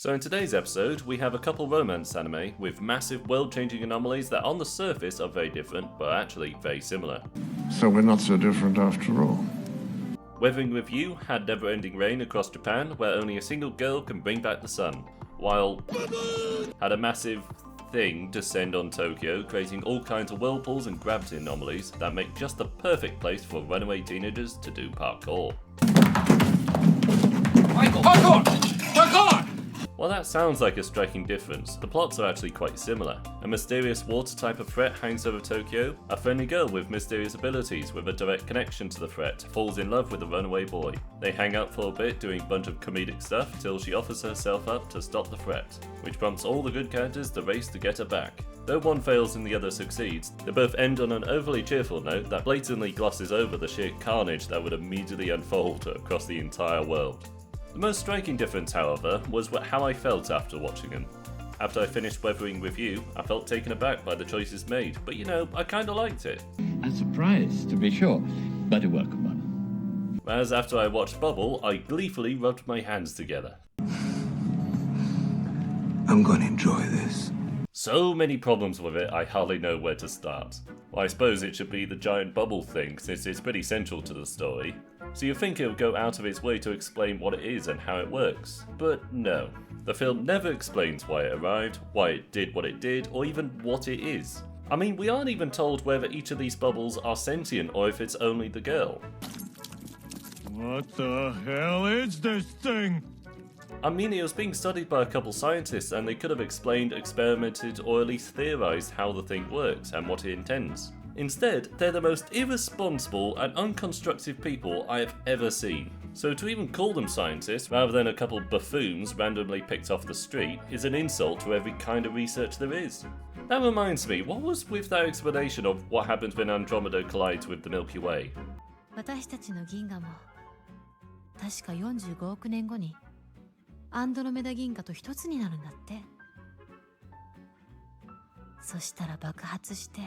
So in today's episode, we have a couple romance anime with massive world-changing anomalies that on the surface are very different, but are actually very similar. So we're not so different after all. Weathering with You had never-ending rain across Japan, where only a single girl can bring back the sun, while had a massive thing descend on Tokyo, creating all kinds of whirlpools and gravity anomalies that make just the perfect place for runaway teenagers to do parkour. Parkour! Parkour! While that sounds like a striking difference, the plots are actually quite similar. A mysterious water type of threat hangs over Tokyo, a friendly girl with mysterious abilities with a direct connection to the threat falls in love with a runaway boy. They hang out for a bit doing a bunch of comedic stuff till she offers herself up to stop the threat, which prompts all the good characters to race to get her back. Though one fails and the other succeeds, they both end on an overly cheerful note that blatantly glosses over the sheer carnage that would immediately unfold across the entire world. The most striking difference, however, was how I felt after watching them. After I finished Weathering with You, I felt taken aback by the choices made, but you know, I kinda liked it. A surprise, to be sure, but a welcome one. Whereas after I watched Bubble, I gleefully rubbed my hands together. I'm gonna enjoy this. So many problems with it, I hardly know where to start. Well, I suppose it should be the giant bubble thing, since it's pretty central to the story. So you'd think it would go out of its way to explain what it is and how it works. But no. The film never explains why it arrived, why it did what it did, or even what it is. I mean, we aren't even told whether each of these bubbles are sentient or if it's only the girl. What the hell is this thing? I mean, it was being studied by a couple scientists and they could have explained, experimented, or at least theorized how the thing works and what it intends. Instead, they're the most irresponsible and unconstructive people I have ever seen. So to even call them scientists, rather than a couple buffoons randomly picked off the street, is an insult to every kind of research there is. That reminds me, what was with that explanation of what happens when Andromeda collides with the Milky Way? 私たちの銀河も確か45億年後にアンドロメダ銀河と一つになるんだって。そしたら爆発して。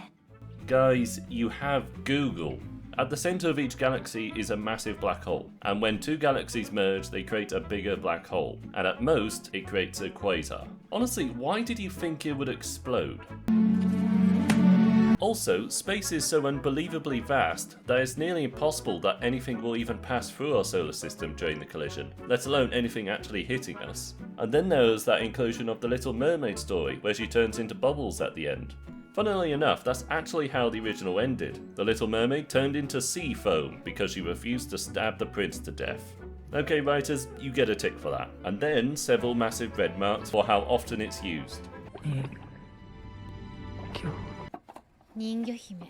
Guys, you have Google. At the center of each galaxy is a massive black hole, and when two galaxies merge, they create a bigger black hole, and at most, it creates a quasar. Honestly, why did you think it would explode? Also, space is so unbelievably vast that it's nearly impossible that anything will even pass through our solar system during the collision, let alone anything actually hitting us. And then there's that inclusion of the Little Mermaid story, where she turns into bubbles at the end. Funnily enough, that's actually how the original ended. The Little Mermaid turned into Seafoam because she refused to stab the prince to death. Okay writers, you get a tick for that. And then several massive red marks for how often it's used. 人魚姫。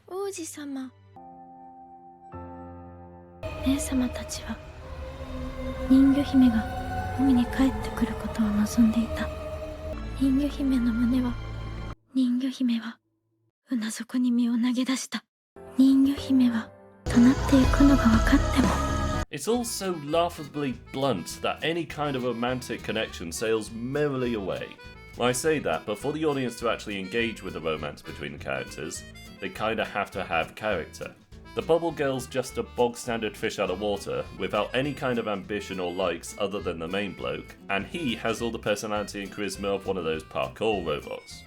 王子様。姉様たちは人魚姫が海に帰ってくることを望んでいた。人魚姫の胸は、人魚姫は船底に身を投げ出した。人魚姫はとなっていくのが分かっても。It's all so laughably blunt that any kind of romantic connection sails merrily away. Well, I say that, but for the audience to actually engage with the romance between the characters, they kinda have to have character. The Bubble Girl's just a bog standard fish out of water, without any kind of ambition or likes other than the main bloke, and he has all the personality and charisma of one of those parkour robots.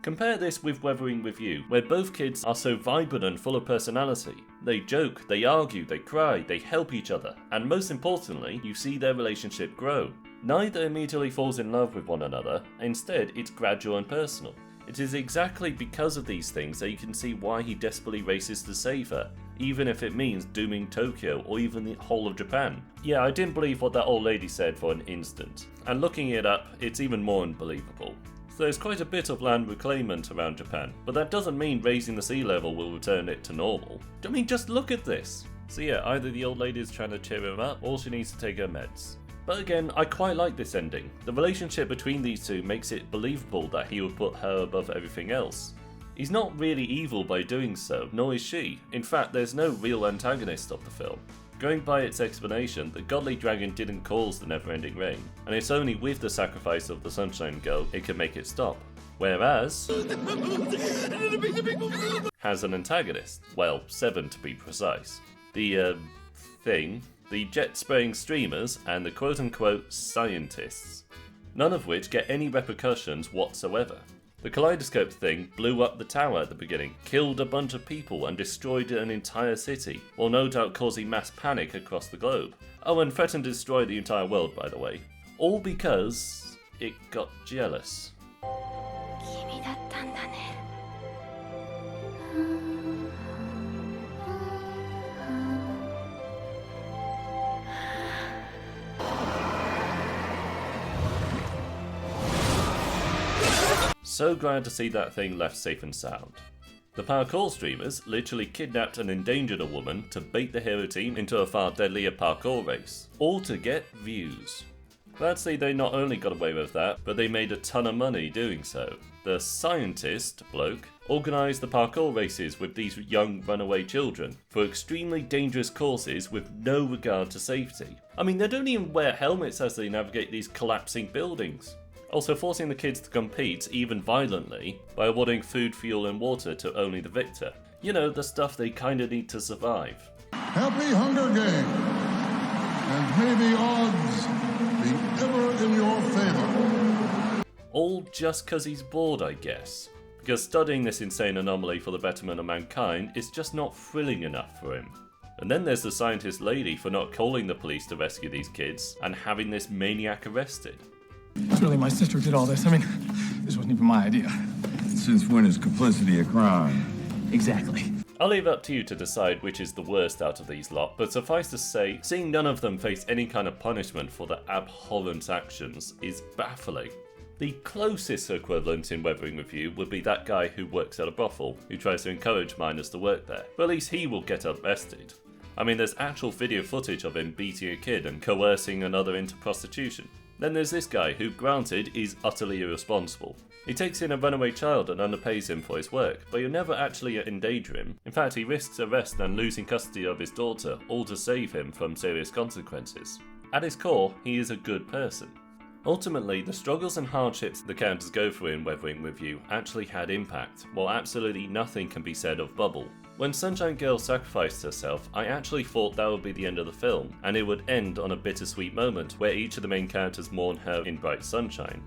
Compare this with Weathering with You, where both kids are so vibrant and full of personality. They joke, they argue, they cry, they help each other, and most importantly, you see their relationship grow. Neither immediately falls in love with one another, instead it's gradual and personal. It is exactly because of these things that you can see why he desperately races to save her, even if it means dooming Tokyo or even the whole of Japan. Yeah, I didn't believe what that old lady said for an instant, and looking it up, it's even more unbelievable. So there's quite a bit of land reclaimment around Japan, but that doesn't mean raising the sea level will return it to normal. I mean, just look at this! So yeah, either the old lady is trying to cheer him up, or she needs to take her meds. But again, I quite like this ending. The relationship between these two makes it believable that he would put her above everything else. He's not really evil by doing so, nor is she. In fact, there's no real antagonist of the film. Going by its explanation, the godly dragon didn't cause the never-ending rain, and it's only with the sacrifice of the Sunshine Girl it can make it stop. Whereas has an antagonist. Well, 7 to be precise. The jet-spraying streamers, and the quote-unquote scientists. None of which get any repercussions whatsoever. The kaleidoscope thing blew up the tower at the beginning, killed a bunch of people and destroyed an entire city, while no doubt causing mass panic across the globe. Oh, and threatened to destroy the entire world, by the way. All because it got jealous. 君だったんだね。So glad to see that thing left safe and sound. The parkour streamers literally kidnapped and endangered a woman to bait the hero team into a far deadlier parkour race, all to get views. Glad to see they not only got away with that, but they made a ton of money doing so. The scientist bloke organised the parkour races with these young runaway children for extremely dangerous courses with no regard to safety. I mean, they don't even wear helmets as they navigate these collapsing buildings. Also forcing the kids to compete even violently by awarding food, fuel and water to only the victor. You know, the stuff they kinda need to survive. Happy Hunger Game, and may the odds be ever in your favor. All just cause he's bored, I guess. Because studying this insane anomaly for the betterment of mankind is just not thrilling enough for him. And then there's the scientist lady for not calling the police to rescue these kids and having this maniac arrested. It's really my sister who did all this. I mean, this wasn't even my idea. Since when is complicity a crime? Exactly. I'll leave it up to you to decide which is the worst out of these lot, but suffice to say, seeing none of them face any kind of punishment for their abhorrent actions is baffling. The closest equivalent in Weathering with You would be that guy who works at a brothel, who tries to encourage minors to work there, but at least he will get arrested. I mean, there's actual video footage of him beating a kid and coercing another into prostitution. Then there's this guy who, granted, is utterly irresponsible. He takes in a runaway child and underpays him for his work, but you'll never actually endanger him. In fact, he risks arrest and losing custody of his daughter, all to save him from serious consequences. At his core, he is a good person. Ultimately, the struggles and hardships the characters go through in Weathering with You actually had impact, while absolutely nothing can be said of Bubble. When Sunshine Girl sacrificed herself, I actually thought that would be the end of the film, and it would end on a bittersweet moment where each of the main characters mourn her in bright sunshine.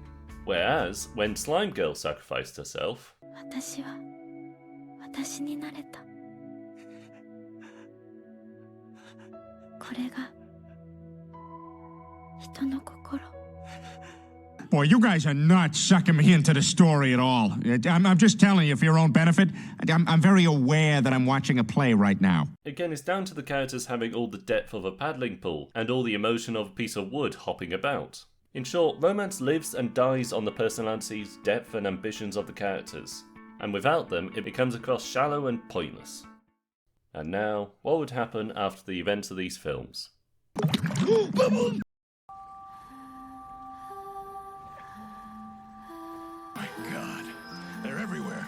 Whereas, when Slime Girl sacrificed herself, 私は私になれた。これが人の心。 Boy, you guys are not sucking me into the story at all. I'm just telling you for your own benefit. I'm very aware that I'm watching a play right now. again, it's down to the characters having all the depth of a paddling pool and all the emotion of a piece of wood hopping about. In short, romance lives and dies on the personalities, depth and ambitions of the characters, and without them it becomes across shallow and pointless. And now, what would happen after the events of these films? My God, they're everywhere.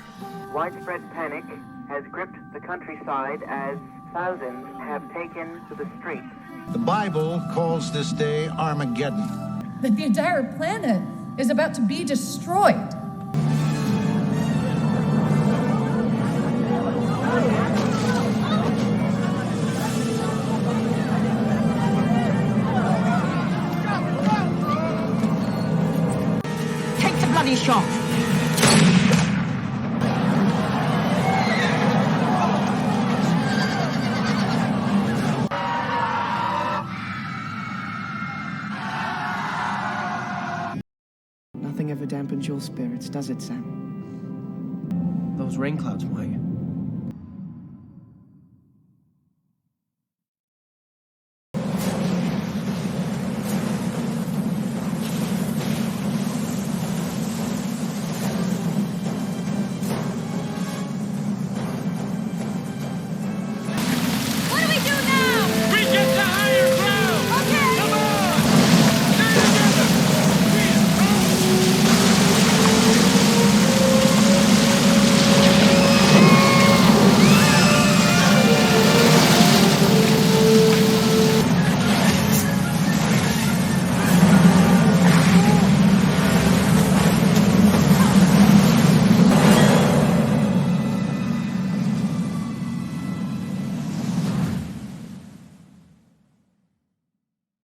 Widespread panic has gripped the countryside as thousands have taken to the streets. The Bible calls this day Armageddon. That the entire planet is about to be destroyed. Take the bloody shot! Nothing ever dampens your spirits, does it, Sam? Those rain clouds, why?